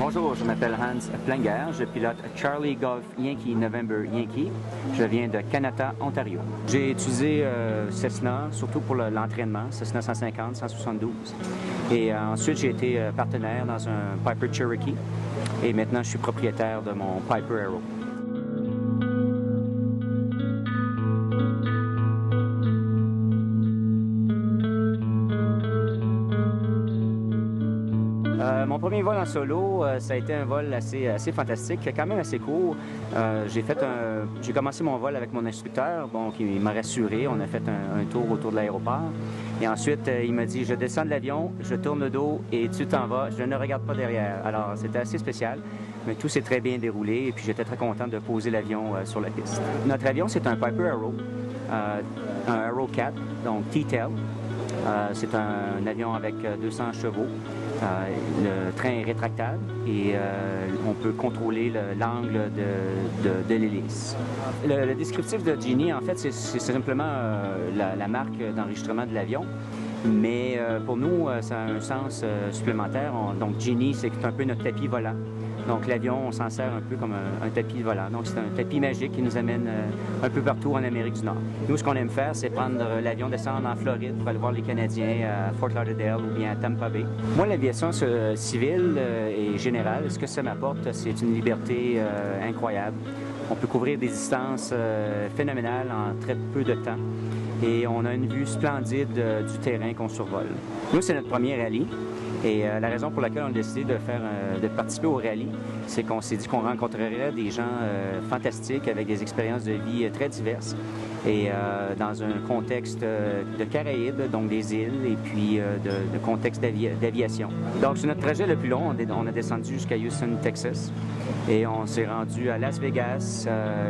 Bonjour, je m'appelle Hans Flinger, je pilote Charlie Golf Yankee November Yankee. Je viens de Canada, Ontario. J'ai utilisé Cessna, surtout pour l'entraînement, Cessna 150, 172. Et ensuite, j'ai été partenaire dans un Piper Cherokee. Et maintenant, je suis propriétaire de mon Piper Arrow. Mon premier vol en solo, ça a été un vol assez fantastique, quand même assez court. J'ai commencé mon vol avec mon instructeur, qui m'a rassuré. On a fait un tour autour de l'aéroport. Et ensuite, il m'a dit, je descends de l'avion, je tourne le dos et tu t'en vas. Je ne regarde pas derrière. Alors, c'était assez spécial, mais tout s'est très bien déroulé et puis j'étais très content de poser l'avion sur la piste. Notre avion, c'est un Piper Arrow, un Arrow 4, donc T-tail. C'est un avion avec 200 chevaux. Le train est rétractable et on peut contrôler l'angle de l'hélice. Le descriptif de Genie, en fait, c'est simplement la marque d'enregistrement de l'avion. Mais pour nous, ça a un sens supplémentaire. Donc Genie, c'est un peu notre tapis volant. Donc l'avion, on s'en sert un peu comme un tapis volant. Donc c'est un tapis magique qui nous amène un peu partout en Amérique du Nord. Nous, ce qu'on aime faire, c'est prendre l'avion, descendre en Floride pour aller voir les Canadiens à Fort Lauderdale ou bien à Tampa Bay. Moi, l'aviation civile et générale, ce que ça m'apporte, c'est une liberté incroyable. On peut couvrir des distances phénoménales en très peu de temps. Et on a une vue splendide du terrain qu'on survole. Nous, c'est notre premier rallye. Et la raison pour laquelle on a décidé de participer au rallye, c'est qu'on s'est dit qu'on rencontrerait des gens fantastiques avec des expériences de vie très diverses et dans un contexte de Caraïbes, donc des îles, et puis de contexte d'aviation. Donc sur notre trajet le plus long, on a descendu jusqu'à Houston, Texas, et on s'est rendu à Las Vegas,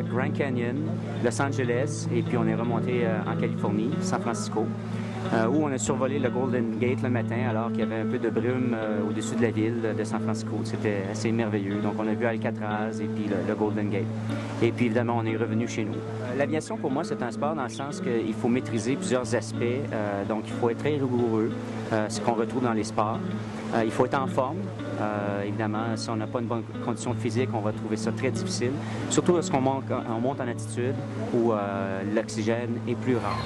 Grand Canyon, Los Angeles, et puis on est remonté en Californie, San Francisco, où on a survolé le Golden Gate le matin alors qu'il y avait un peu de brume au-dessus de la ville de San Francisco. C'était assez merveilleux. Donc on a vu Alcatraz et puis le Golden Gate. Et puis évidemment, on est revenu chez nous. L'aviation, pour moi, c'est un sport dans le sens qu'il faut maîtriser plusieurs aspects. Donc il faut être très rigoureux, ce qu'on retrouve dans les sports. Il faut être en forme. Évidemment, si on n'a pas une bonne condition physique, on va trouver ça très difficile. Surtout lorsqu'on monte en altitude où l'oxygène est plus rare.